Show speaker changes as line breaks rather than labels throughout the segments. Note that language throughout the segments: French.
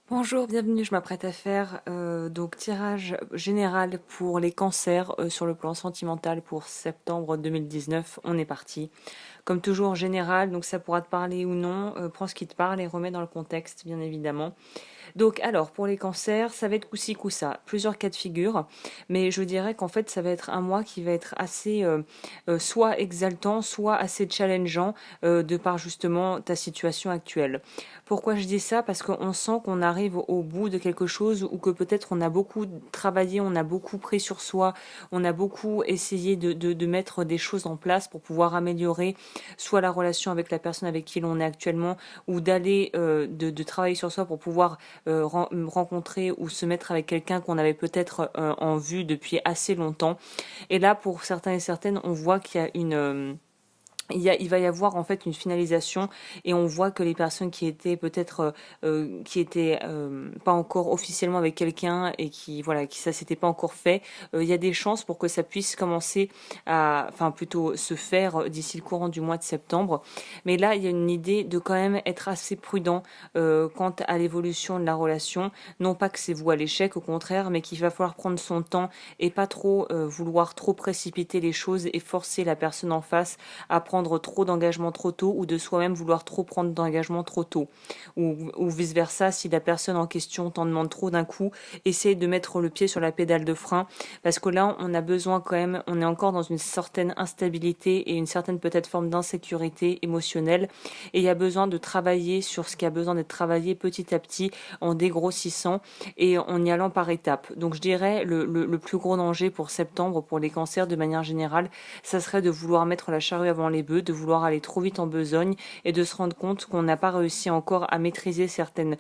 Bonjour, bienvenue. Je m'apprête à faire donc tirage général pour les cancers sur le plan sentimental pour septembre 2019. On est parti. Comme toujours général, donc ça pourra te parler ou non. Prends ce qui te parle et remets dans le contexte, bien évidemment. Donc, alors, pour les cancers, ça va être coup-ci, coup-ça. Plusieurs cas de figure. Mais je dirais qu'en fait, ça va être un mois qui va être assez, soit exaltant, soit assez challengeant, de par justement ta situation actuelle. Pourquoi je dis ça? Parce qu'on sent qu'on arrive au bout de quelque chose ou que peut-être on a beaucoup travaillé, on a beaucoup pris sur soi, on a beaucoup essayé de mettre des choses en place pour pouvoir améliorer soit la relation avec la personne avec qui l'on est actuellement ou d'aller de travailler sur soi pour pouvoir rencontrer ou se mettre avec quelqu'un qu'on avait peut-être en vue depuis assez longtemps. Et là, pour certains et certaines, on voit qu'il y a il va y avoir en fait une finalisation et on voit que les personnes qui étaient peut-être qui étaient pas encore officiellement avec quelqu'un et qui voilà qui ça s'était pas encore fait, il y a des chances pour que ça puisse commencer à enfin plutôt se faire d'ici le courant du mois de septembre. Mais là il y a une idée de quand même être assez prudent quant à l'évolution de la relation, non pas que c'est voué à l'échec, au contraire, mais qu'il va falloir prendre son temps et pas trop vouloir trop précipiter les choses et forcer la personne en face à prendre trop d'engagement trop tôt ou de soi-même vouloir trop prendre d'engagement trop tôt. Ou vice-versa, si la personne en question t'en demande trop d'un coup, essaye de mettre le pied sur la pédale de frein parce que là, on a besoin quand même, on est encore dans une certaine instabilité et une certaine peut-être forme d'insécurité émotionnelle et il y a besoin de travailler sur ce qui a besoin d'être travaillé petit à petit en dégrossissant et en y allant par étapes. Donc je dirais le plus gros danger pour septembre, pour les cancers de manière générale, ça serait de vouloir mettre la charrue avant les bœufs, de vouloir aller trop vite en besogne et de se rendre compte qu'on n'a pas réussi encore à maîtriser certaines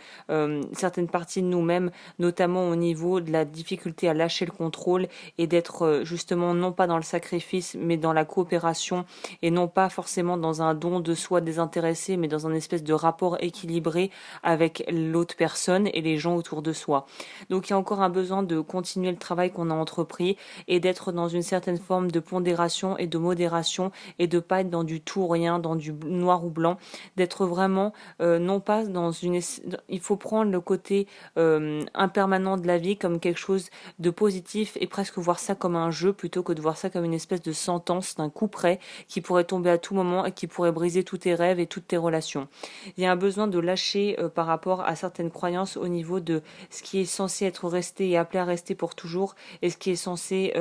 parties de nous-mêmes, notamment au niveau de la difficulté à lâcher le contrôle et d'être justement non pas dans le sacrifice mais dans la coopération et non pas forcément dans un don de soi désintéressé mais dans un espèce de rapport équilibré avec l'autre personne et les gens autour de soi. Donc il y a encore un besoin de continuer le travail qu'on a entrepris et d'être dans une certaine forme de pondération et de modération et de pas être dans du tout ou rien, dans du noir ou blanc, d'être vraiment non pas dans une... Il faut prendre le côté impermanent de la vie comme quelque chose de positif et presque voir ça comme un jeu plutôt que de voir ça comme une espèce de sentence d'un coup près qui pourrait tomber à tout moment et qui pourrait briser tous tes rêves et toutes tes relations. Il y a un besoin de lâcher par rapport à certaines croyances au niveau de ce qui est censé être resté et appelé à rester pour toujours et ce qui est censé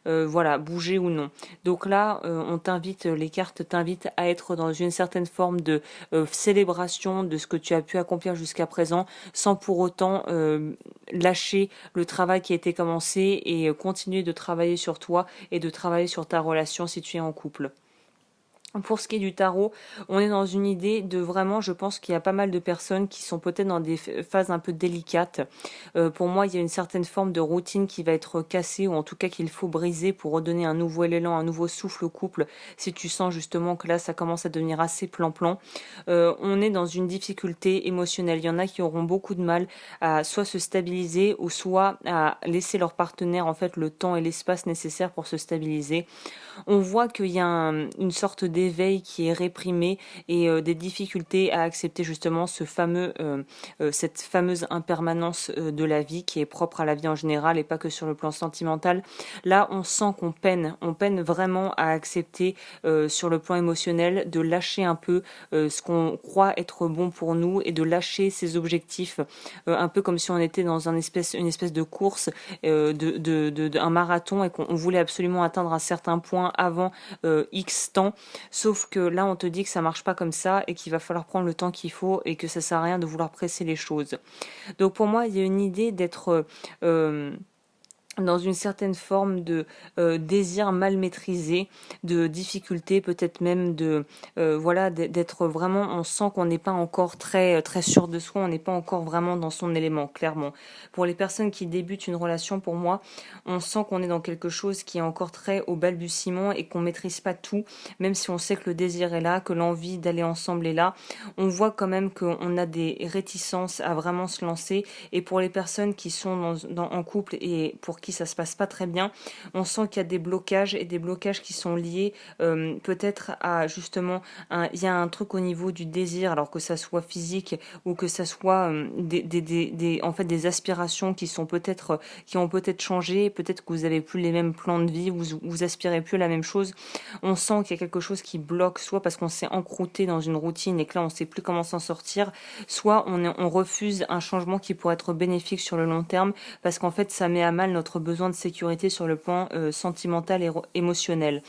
voilà bouger ou non. Donc là, on t'invite, les cartes t'invitent à être dans une certaine forme de célébration de ce que tu as pu accomplir jusqu'à présent, sans pour autant lâcher le travail qui a été commencé et continuer de travailler sur toi et de travailler sur ta relation si tu es en couple. Pour ce qui est du tarot, on est dans une idée de vraiment, je pense qu'il y a pas mal de personnes qui sont peut-être dans des phases un peu délicates. Pour moi, il y a une certaine forme de routine qui va être cassée ou en tout cas qu'il faut briser pour redonner un nouveau élan, un nouveau souffle au couple. Si tu sens justement que là, ça commence à devenir assez plan-plan, on est dans une difficulté émotionnelle. Il y en a qui auront beaucoup de mal à soit se stabiliser ou soit à laisser leur partenaire en fait le temps et l'espace nécessaires pour se stabiliser. On voit qu'il y a une sorte d'éveil qui est réprimé et des difficultés à accepter justement cette fameuse impermanence de la vie qui est propre à la vie en général et pas que sur le plan sentimental. Là, on sent on peine vraiment à accepter sur le plan émotionnel de lâcher un peu ce qu'on croit être bon pour nous et de lâcher ses objectifs, un peu comme si on était dans une espèce de course, un marathon et qu'on voulait absolument atteindre un certain point avant X temps, sauf que là on te dit que ça marche pas comme ça et qu'il va falloir prendre le temps qu'il faut et que ça sert à rien de vouloir presser les choses. Donc pour moi il y a une idée d'être dans une certaine forme de désir mal maîtrisé, de difficulté, peut-être même de voilà d'être vraiment. On sent qu'on n'est pas encore très sûr de soi, on n'est pas encore vraiment dans son élément. Clairement, pour les personnes qui débutent une relation, pour moi, on sent qu'on est dans quelque chose qui est encore très au balbutiement et qu'on maîtrise pas tout, même si on sait que le désir est là, que l'envie d'aller ensemble est là. On voit quand même qu'on a des réticences à vraiment se lancer. Et pour les personnes qui sont en couple et pour qui ça se passe pas très bien. On sent qu'il y a des blocages et des blocages qui sont liés peut-être à justement il y a un truc au niveau du désir, alors que ça soit physique ou que ça soit en fait des aspirations qui ont peut-être changé, peut-être que vous avez plus les mêmes plans de vie, vous aspirez plus à la même chose. On sent qu'il y a quelque chose qui bloque, soit parce qu'on s'est encrouté dans une routine et que là on sait plus comment s'en sortir, soit on refuse un changement qui pourrait être bénéfique sur le long terme, parce qu'en fait ça met à mal notre besoin de sécurité sur le plan sentimental et émotionnel.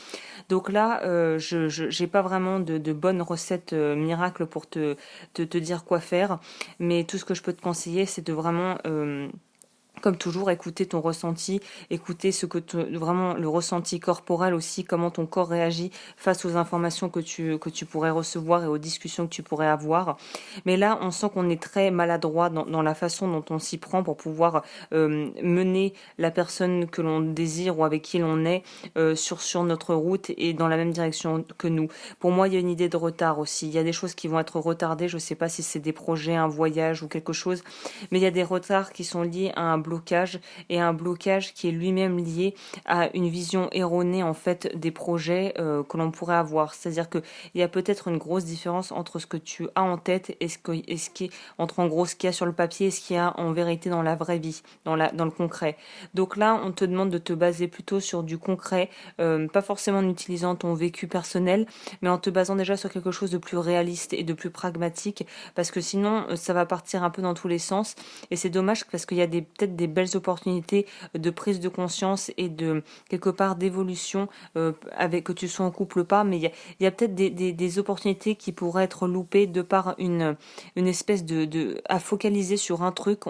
Donc là, je n'ai pas vraiment de bonnes recettes miracles pour te dire quoi faire, mais tout ce que je peux te conseiller, c'est de vraiment comme toujours, écouter ton ressenti, écouter vraiment le ressenti corporel aussi, comment ton corps réagit face aux informations que tu pourrais recevoir et aux discussions que tu pourrais avoir. Mais là, on sent qu'on est très maladroit dans la façon dont on s'y prend pour pouvoir mener la personne que l'on désire ou avec qui l'on est sur notre route et dans la même direction que nous. Pour moi, il y a une idée de retard aussi. Il y a des choses qui vont être retardées. Je ne sais pas si c'est des projets, un voyage ou quelque chose, mais il y a des retards qui sont liés à un blocage et un blocage qui est lui-même lié à une vision erronée en fait des projets que l'on pourrait avoir. C'est-à-dire que il y a peut-être une grosse différence entre ce que tu as en tête et ce qui est entre en gros ce qu'il y a sur le papier et ce qu'il y a en vérité dans la vraie vie, dans le concret. Donc là, on te demande de te baser plutôt sur du concret, pas forcément en utilisant ton vécu personnel, mais en te basant déjà sur quelque chose de plus réaliste et de plus pragmatique, parce que sinon ça va partir un peu dans tous les sens et c'est dommage parce qu'il y a peut-être des belles opportunités de prise de conscience et de quelque part d'évolution avec que tu sois en couple ou pas, mais il y a peut-être des opportunités qui pourraient être loupées de par une espèce à focaliser sur un truc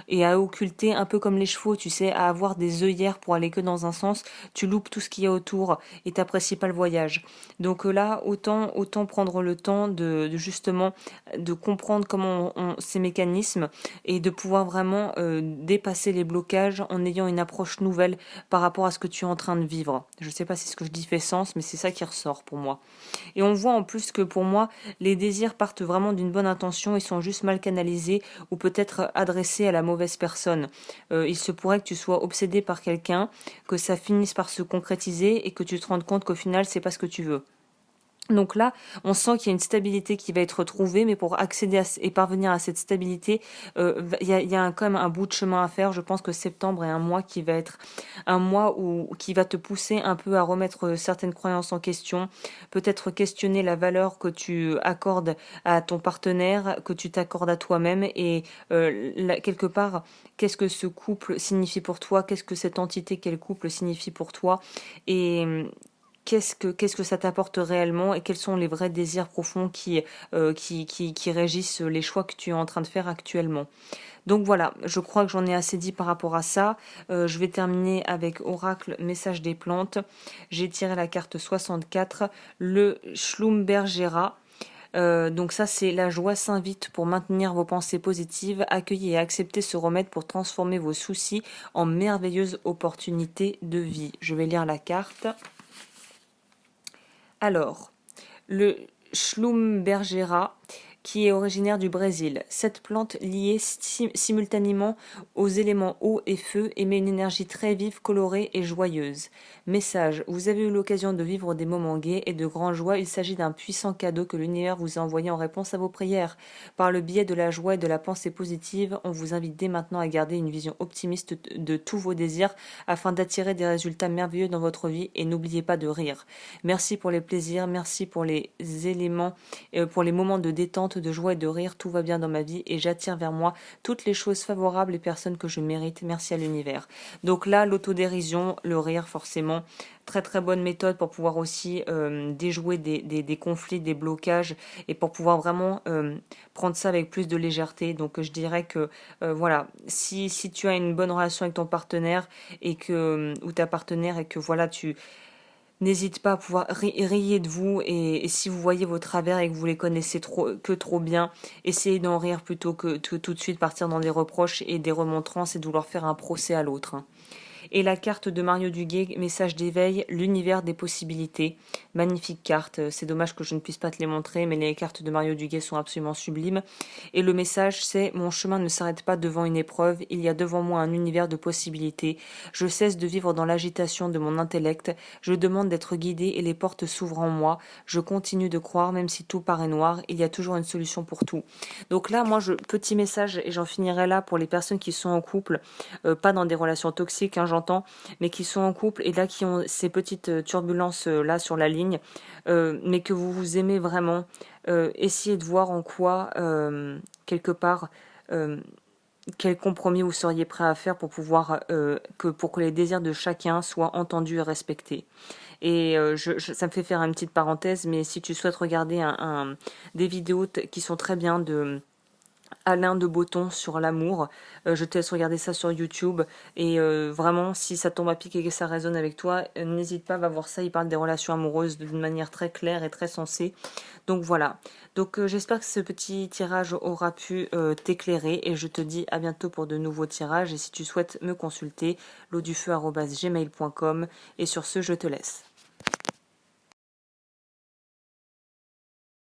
et à occulter un peu comme les chevaux, tu sais, à avoir des œillères pour aller que dans un sens, tu loupes tout ce qu'il y a autour et t'apprécies pas le voyage. Donc là, autant prendre le temps de justement de comprendre comment ces mécanismes et de pouvoir vraiment dépasser les blocages en ayant une approche nouvelle par rapport à ce que tu es en train de vivre. Je ne sais pas si ce que je dis fait sens, mais c'est ça qui ressort pour moi. Et on voit en plus que pour moi, les désirs partent vraiment d'une bonne intention et sont juste mal canalisés ou peut-être adressés à la mauvaise personne. Il se pourrait que tu sois obsédé par quelqu'un, que ça finisse par se concrétiser et que tu te rendes compte qu'au final, c'est pas ce que tu veux. Donc là, on sent qu'il y a une stabilité qui va être trouvée, mais pour accéder et parvenir à cette stabilité, il y a quand même un bout de chemin à faire. Je pense que septembre est un mois qui va être un mois qui va te pousser un peu à remettre certaines croyances en question, peut-être questionner la valeur que tu accordes à ton partenaire, que tu t'accordes à toi-même et quelque part, qu'est-ce que ce couple signifie pour toi, qu'est-ce que cette entité qu'est le couple signifie pour toi et qu'est-ce que ça t'apporte réellement et quels sont les vrais désirs profonds qui régissent les choix que tu es en train de faire actuellement. Donc voilà, je crois que j'en ai assez dit par rapport à ça. Je vais terminer avec Oracle, message des plantes. J'ai tiré la carte 64, le Schlumbergera. Donc ça, c'est la joie s'invite pour maintenir vos pensées positives, accueillez et acceptez ce remède pour transformer vos soucis en merveilleuses opportunités de vie. Je vais lire la carte. Alors, le Schlumbergera, qui est originaire du Brésil. Cette plante liée simultanément aux éléments eau et feu émet une énergie très vive, colorée et joyeuse. Message, vous avez eu l'occasion de vivre des moments gais et de grande joie. Il s'agit d'un puissant cadeau que l'univers vous a envoyé en réponse à vos prières. Par le biais de la joie et de la pensée positive, on vous invite dès maintenant à garder une vision optimiste de tous vos désirs afin d'attirer des résultats merveilleux dans votre vie et n'oubliez pas de rire. Merci pour les plaisirs, merci pour les éléments, pour les moments de détente, de joie et de rire, tout va bien dans ma vie et j'attire vers moi toutes les choses favorables et personnes que je mérite. Merci à l'univers. Donc là, l'autodérision, le rire forcément, très très bonne méthode pour pouvoir aussi déjouer des conflits, des blocages et pour pouvoir vraiment prendre ça avec plus de légèreté. Donc je dirais que voilà, si tu as une bonne relation avec ton partenaire et ou ta partenaire et que voilà n'hésite pas à pouvoir rire de vous et si vous voyez vos travers et que vous les connaissez trop bien, essayez d'en rire plutôt que tout de suite partir dans des reproches et des remontrances et de vouloir faire un procès à l'autre. Et la carte de Mario Duguay, message d'éveil, l'univers des possibilités. Magnifique carte, c'est dommage que je ne puisse pas te les montrer, mais les cartes de Mario Duguay sont absolument sublimes. Et le message c'est: mon chemin ne s'arrête pas devant une épreuve, il y a devant moi un univers de possibilités. Je cesse de vivre dans l'agitation de mon intellect, je demande d'être guidé et les portes s'ouvrent en moi. Je continue de croire même si tout paraît noir, il y a toujours une solution pour tout. Donc là, moi, petit message, et j'en finirai là pour les personnes qui sont en couple, pas dans des relations toxiques, hein, j'entends, mais qui sont en couple et là qui ont ces petites turbulences là sur la ligne, mais que vous vous aimez vraiment, essayez de voir en quoi, quelque part, quel compromis vous seriez prêt à faire pour pouvoir pour que les désirs de chacun soient entendus et respectés. Et ça me fait faire une petite parenthèse, mais si tu souhaites regarder des vidéos qui sont très bien de Alain de Botton sur l'amour, je te laisse regarder ça sur YouTube. Et vraiment, si ça tombe à pic et que ça résonne avec toi, n'hésite pas, va voir ça. Il parle des relations amoureuses d'une manière très claire et très sensée. Donc voilà. Donc j'espère que ce petit tirage aura pu t'éclairer et je te dis à bientôt pour de nouveaux tirages. Et si tu souhaites me consulter, lodufeu@gmail.com. Et sur ce, je te laisse.